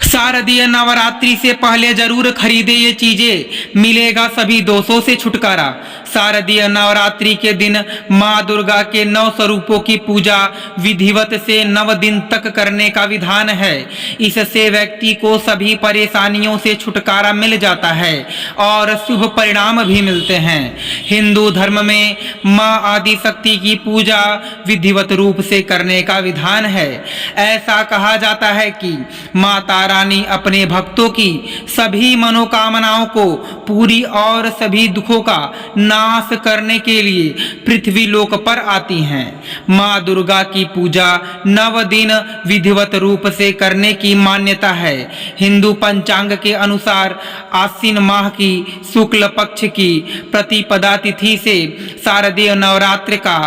शारदीय नवरात्रि से पहले जरूर खरीदे ये चीजें, मिलेगा सभी दोषों से छुटकारा। शारदीय नवरात्रि के दिन माँ दुर्गा के 9 स्वरूपों की पूजा विधिवत से 9 दिन तक करने का विधान है। इससे व्यक्ति को सभी परेशानियों से छुटकारा मिल जाता है और शुभ परिणाम भी मिलते हैं। हिंदू धर्म में माँ आदि शक्ति की पूजा विधिवत रूप से करने का विधान है। ऐसा कहा जाता है कि माता रानी अपने भक्तों की सभी मनोकामनाओं को पूरी और सभी दुखों का नाश करने के लिए पृथ्वी लोक पर आती हैं। माँ दुर्गा की पूजा 9 दिन विधिवत रूप से करने की मान्यता है। हिंदू पंचांग के अनुसार आश्विन माह की शुक्ल पक्ष की प्रतिपदा तिथि से शारदीय नवरात्र का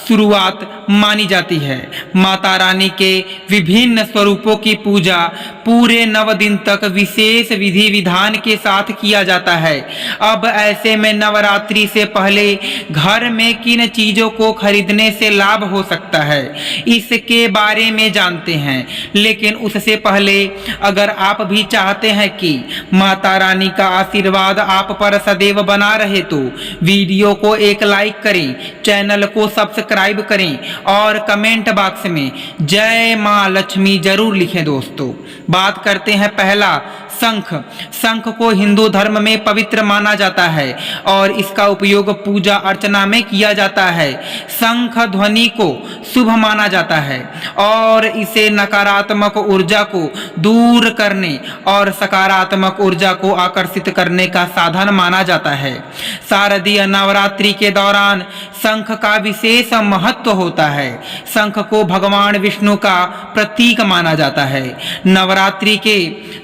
शुरुआत मानी जाती है। माता रानी के विभिन्न स्वरूपों की पूजा पूरे 9 दिन तक विशेष विधि विधान के साथ किया जाता है। अब ऐसे में नवरात्रि से पहले घर में किन चीजों को खरीदने से लाभ हो सकता है, इसके बारे में जानते हैं। लेकिन उससे पहले अगर आप भी चाहते हैं कि माता रानी का आशीर्वाद आप पर सदैव बना रहे तो वीडियो को एक लाइक करें, चैनल को सब्सक्राइब करें और कमेंट बॉक्स में जय मां लक्ष्मी जरूर लिखें। दोस्तों, बात करते हैं पहला शंख। शंख को हिंदू धर्म में पवित्र माना जाता है और इसका उपयोग पूजा अर्चना में किया जाता है। शंख ध्वनि को शुभ माना जाता है और इसे नकारात्मक ऊर्जा को दूर करने और सकारात्मक ऊर्जा को आकर्षित करने का साधन माना जाता है। शारदीय नवरात्रि के दौरान शंख का विशेष महत्व होता है। शंख को भगवान विष्णु का प्रतीक माना जाता है। नवरात्रि के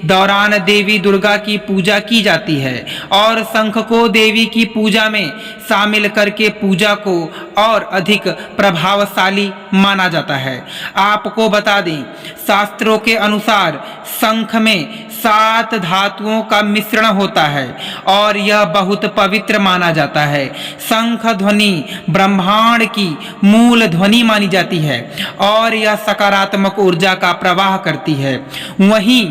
दौरान देवी दुर्गा की पूजा की जाती है और शंख को देवी की पूजा में शामिल करके पूजा को और अधिक प्रभावशाली माना जाता है। आपको बता दें, शास्त्रों के अनुसार शंख में 7 धातुओं का मिश्रण होता है और यह बहुत पवित्र माना जाता है। शंख ध्वनि ब्रह्मांड की मूल ध्वनि मानी जाती है और यह सकारात्मक ऊर्जा का प्रवाह करती है। वहीं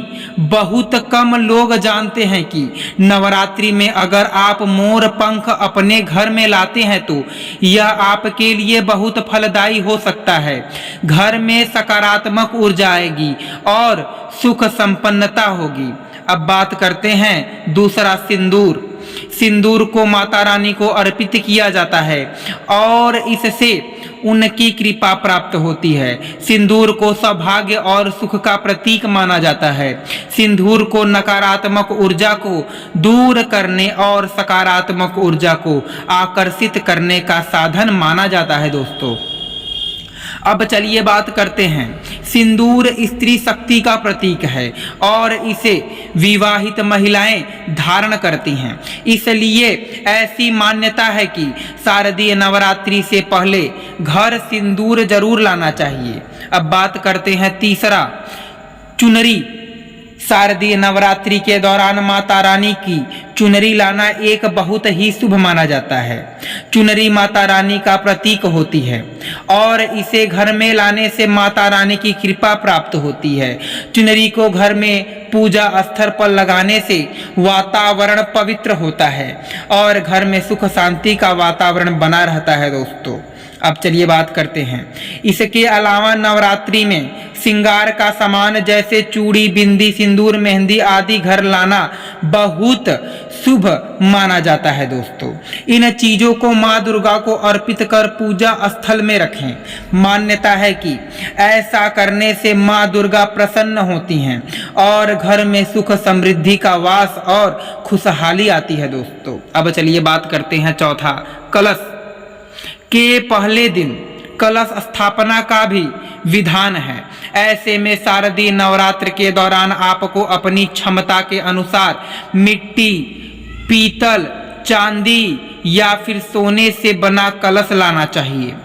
बहुत कम लोग जानते हैं कि नवरात्रि में अगर आप मोर पंख अपने घर में लाते हैं तो यह आपके लिए बहुत फलदायी हो सकता है। घर में सकारात्मक ऊर्जा आएगी और सुख संपन्नता होगी। अब बात करते हैं दूसरा, सिंदूर। सिंदूर को माता रानी को अर्पित किया जाता है और इससे उनकी कृपा प्राप्त होती है। सिंदूर को सौभाग्य और सुख का प्रतीक माना जाता है। सिंदूर को नकारात्मक ऊर्जा को दूर करने और सकारात्मक ऊर्जा को आकर्षित करने का साधन माना जाता है। दोस्तों, अब चलिए बात करते हैं, सिंदूर स्त्री शक्ति का प्रतीक है और इसे विवाहित महिलाएं धारण करती हैं। इसलिए ऐसी मान्यता है कि शारदीय नवरात्रि से पहले घर सिंदूर जरूर लाना चाहिए। अब बात करते हैं तीसरा, चुनरी। शारदीय नवरात्रि के दौरान माता रानी की चुनरी लाना एक बहुत ही शुभ माना जाता है। चुनरी माता रानी का प्रतीक होती है और इसे घर में लाने से माता रानी की कृपा प्राप्त होती है। चुनरी को घर में पूजा स्थल पर लगाने से वातावरण पवित्र होता है और घर में सुख शांति का वातावरण बना रहता है। दोस्तों, अब चलिए बात करते हैं, इसके अलावा नवरात्रि में श्रृंगार का सामान जैसे चूड़ी, बिंदी, सिंदूर, मेहंदी आदि घर लाना बहुत शुभ माना जाता है। दोस्तों, इन चीजों को माँ दुर्गा को अर्पित कर पूजा स्थल में रखें। मान्यता है कि ऐसा करने से माँ दुर्गा प्रसन्न होती हैं और घर में सुख समृद्धि का वास और खुशहाली आती है। दोस्तों, अब चलिए बात करते हैं चौथा, कलश के पहले दिन कलश स्थापना का भी विधान है। ऐसे में शारदीय नवरात्र के दौरान आपको अपनी क्षमता के अनुसार मिट्टी, पीतल, चांदी या फिर सोने से बना कलश लाना चाहिए।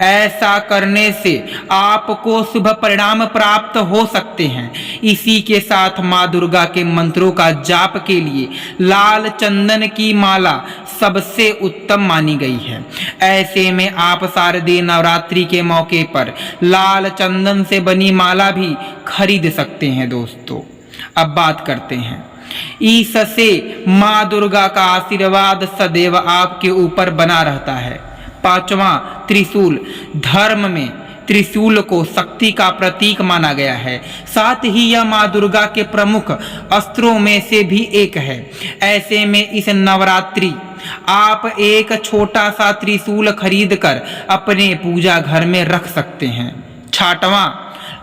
ऐसा करने से आपको शुभ परिणाम प्राप्त हो सकते हैं। इसी के साथ माँ दुर्गा के मंत्रों का जाप के लिए लाल चंदन की माला सबसे उत्तम मानी गई है। ऐसे में आप शारदीय नवरात्रि के मौके पर लाल चंदन से बनी माला भी खरीद सकते हैं। दोस्तों, अब बात करते हैं, इससे माँ दुर्गा का आशीर्वाद सदैव आपके ऊपर बना रहता है। पांचवा, त्रिशूल। धर्म में त्रिशूल को शक्ति का प्रतीक माना गया है, साथ ही यह माँ दुर्गा के प्रमुख अस्त्रों में से भी एक है। ऐसे में इस नवरात्रि आप एक छोटा सा त्रिशूल खरीद कर अपने पूजा घर में रख सकते हैं। छठवां,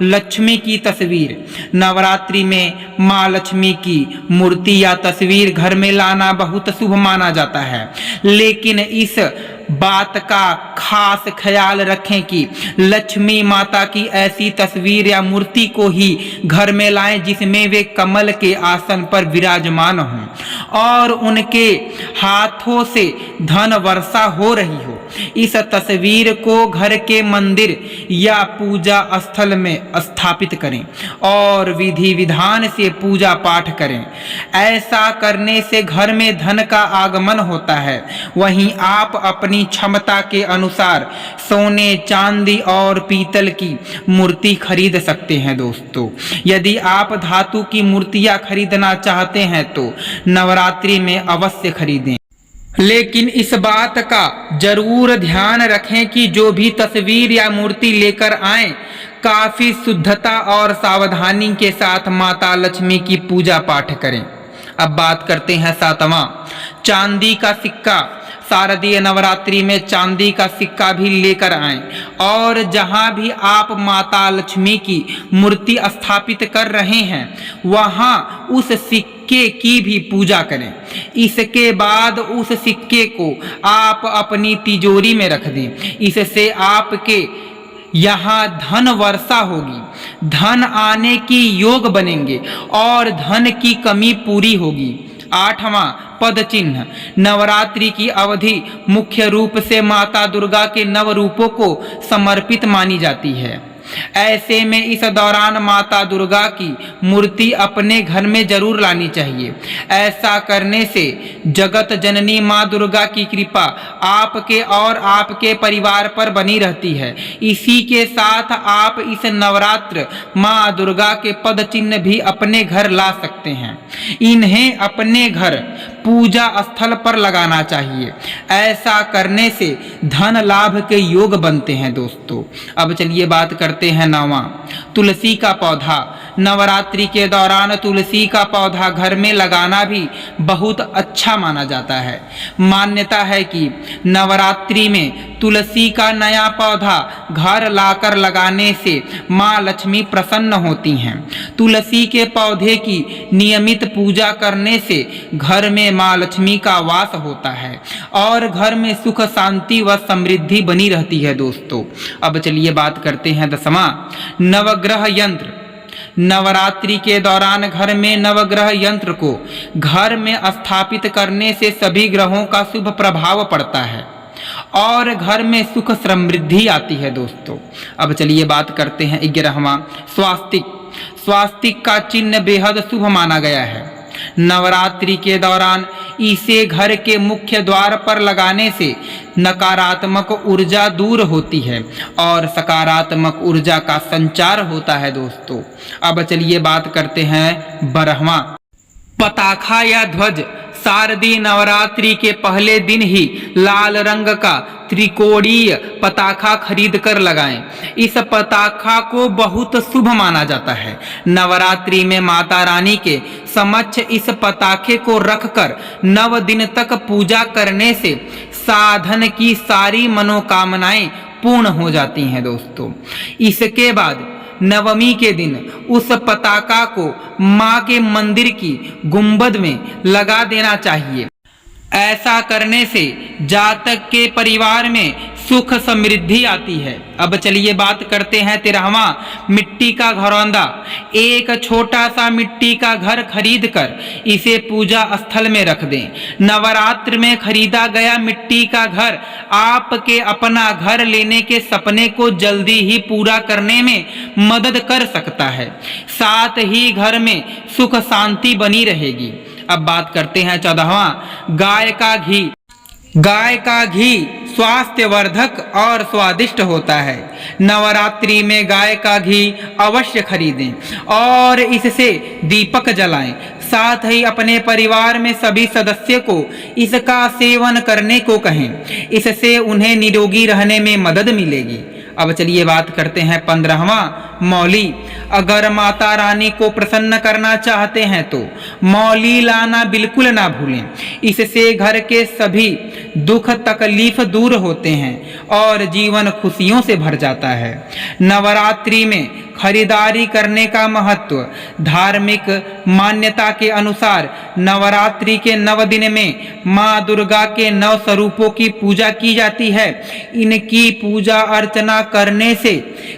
लक्ष्मी की तस्वीर। नवरात्रि में माँ लक्ष्मी की मूर्ति या तस्वीर घर में लाना बहुत शुभ माना जाता है, लेकिन इस बात का खास ख्याल रखें कि लक्ष्मी माता की ऐसी तस्वीर या मूर्ति को ही घर में लाएं जिसमें वे कमल के आसन पर विराजमान हों और उनके हाथों से धन वर्षा हो रही हो। इस तस्वीर को घर के मंदिर या पूजा स्थल में स्थापित करें और विधि विधान से पूजा पाठ करें। ऐसा करने से घर में धन का आगमन होता है। वहीं आप अपनी क्षमता के अनुसार सोने, चांदी और पीतल की मूर्ति खरीद सकते हैं। दोस्तों, यदि आप धातु की मूर्तियां खरीदना चाहते हैं तो नवरात्रि में अवश्य खरीदें, लेकिन इस बात का जरूर ध्यान रखें कि जो भी तस्वीर या मूर्ति लेकर आएं, काफी शुद्धता और सावधानी के साथ माता लक्ष्मी की पूजा पाठ करें। अब बात करते हैं सातवां, चांदी का सिक्का। शारदीय नवरात्रि में चांदी का सिक्का भी लेकर आएं और जहां भी आप माता लक्ष्मी की मूर्ति स्थापित कर रहे हैं वहां उस सिक्के की भी पूजा करें। इसके बाद उस सिक्के को आप अपनी तिजोरी में रख दें। इससे आपके यहाँ धन वर्षा होगी, धन आने की योग बनेंगे और धन की कमी पूरी होगी। आठवां, पद चिन्ह। नवरात्रि की अवधि मुख्य रूप से माता दुर्गा के नव रूपों को समर्पित मानी जाती है। ऐसे में इस दौरान माता दुर्गा की मूर्ति अपने घर में जरूर लानी चाहिए। ऐसा करने से जगत जननी माँ दुर्गा की कृपा आपके और आपके परिवार पर बनी रहती है। इसी के साथ आप इस नवरात्र माँ दुर्गा के पद चिन्ह भी अपने घर ला सकते हैं। इन्हें अपने घर पूजा स्थल पर लगाना चाहिए। ऐसा करने से धन लाभ के योग बनते हैं। दोस्तों, अब चलिए बात करते हैं नौवां, तुलसी का पौधा। नवरात्रि के दौरान तुलसी का पौधा घर में लगाना भी बहुत अच्छा माना जाता है। मान्यता है कि नवरात्रि में तुलसी का नया पौधा घर लाकर लगाने से माँ लक्ष्मी प्रसन्न होती हैं। तुलसी के पौधे की नियमित पूजा करने से घर में माँ लक्ष्मी का वास होता है और घर में सुख, शांति व समृद्धि बनी रहती है। दोस्तों, अब चलिए बात करते हैं दसवां, नवग्रह यंत्र। नवरात्रि के दौरान घर में नवग्रह यंत्र को घर में स्थापित करने से सभी ग्रहों का शुभ प्रभाव पड़ता है और घर में सुख समृद्धि आती है। दोस्तों, अब चलिए बात करते हैं 11वां, स्वास्तिक। स्वास्तिक का चिन्ह बेहद शुभ माना गया है। नवरात्रि के दौरान इसे घर के मुख्य द्वार पर लगाने से नकारात्मक ऊर्जा दूर होती है और सकारात्मक ऊर्जा का संचार होता है। दोस्तों, अब चलिए बात करते हैं 12वां, पताखा या ध्वज। शारदीय नवरात्रि के पहले दिन ही लाल रंग का त्रिकोणीय पताखा खरीद कर लगाएं। इस पताखा को बहुत शुभ माना जाता है। नवरात्रि में माता रानी के समक्ष इस पताखे को रखकर 9 दिन तक पूजा करने से साधन की सारी मनोकामनाएं पूर्ण हो जाती हैं। दोस्तों, इसके बाद नवमी के दिन उस पताका को माँ के मंदिर की गुंबद में लगा देना चाहिए। ऐसा करने से जातक के परिवार में सुख समृद्धि आती है। अब चलिए बात करते हैं 13वां, मिट्टी का घरौंदा। एक छोटा सा मिट्टी का घर खरीद कर इसे पूजा स्थल में रख दें। नवरात्र में खरीदा गया मिट्टी का घर आपके अपना घर लेने के सपने को जल्दी ही पूरा करने में मदद कर सकता है। साथ ही घर में सुख शांति बनी रहेगी। अब बात करते हैं 14वां, गाय का घी। गाय का घी स्वास्थ्यवर्धक और स्वादिष्ट होता है। नवरात्रि में गाय का घी अवश्य खरीदें और इससे दीपक जलाएं। साथ ही अपने परिवार में सभी सदस्य को इसका सेवन करने को कहें। इससे उन्हें निरोगी रहने में मदद मिलेगी। अब चलिए बात करते हैं 15वां मौली। अगर माता रानी को प्रसन्न करना चाहते हैं तो मौली लाना बिल्कुल ना भूलें। इससे घर के सभी दुख तकलीफ दूर होते हैं और जीवन खुशियों से भर जाता है। नवरात्रि में खरीदारी करने का महत्व। धार्मिक मान्यता के अनुसार नवरात्रि के 9 दिन में माँ दुर्गा के 9 स्वरूपों की पूजा की जाती है। इनकी पूजा अर्चना करने से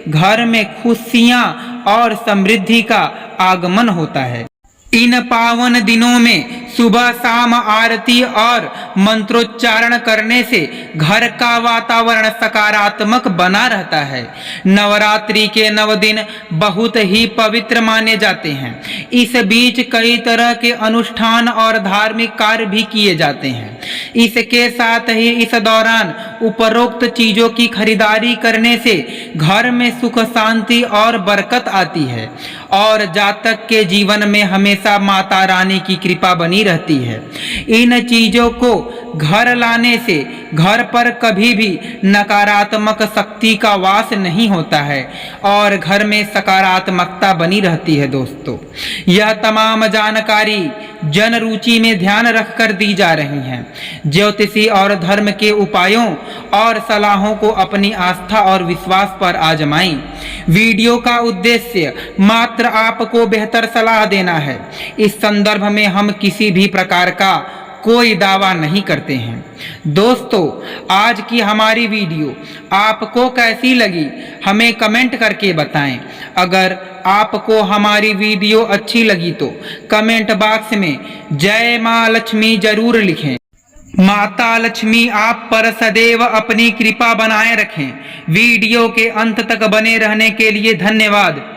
घर में खुशियाँ और समृद्धि का आगमन होता है। इन पावन दिनों में सुबह शाम आरती और मंत्रोच्चारण करने से घर का वातावरण सकारात्मक बना रहता है। नवरात्रि के 9 दिन बहुत ही पवित्र माने जाते हैं। इस बीच कई तरह के अनुष्ठान और धार्मिक कार्य भी किए जाते हैं। इसके साथ ही इस दौरान उपरोक्त चीजों की खरीदारी करने से घर में सुख शांति और बरकत आती है और जातक के जीवन में हमेशा माता रानी की कृपा बनी रहती है। इन चीजों को घर लाने से घर पर कभी भी नकारात्मक शक्ति का वास नहीं होता है और घर में सकारात्मकता बनी रहती है। दोस्तों, यह तमाम जानकारी जन रुचि में ध्यान रखकर दी जा रही हैं। ज्योतिषी और धर्म के उपायों और सलाहों को अपनी आस्था और विश्वास पर आजमाएं। वीडियो का उद्देश्य मात्र आपको बेहतर सलाह देना है। इस संदर्भ में हम किसी भी प्रकार का कोई दावा नहीं करते हैं। दोस्तों, आज की हमारी वीडियो आपको कैसी लगी हमें कमेंट करके बताएं। अगर आपको हमारी वीडियो अच्छी लगी तो कमेंट बॉक्स में जय माँ लक्ष्मी जरूर लिखें। माता लक्ष्मी आप पर सदैव अपनी कृपा बनाए रखें। वीडियो के अंत तक बने रहने के लिए धन्यवाद।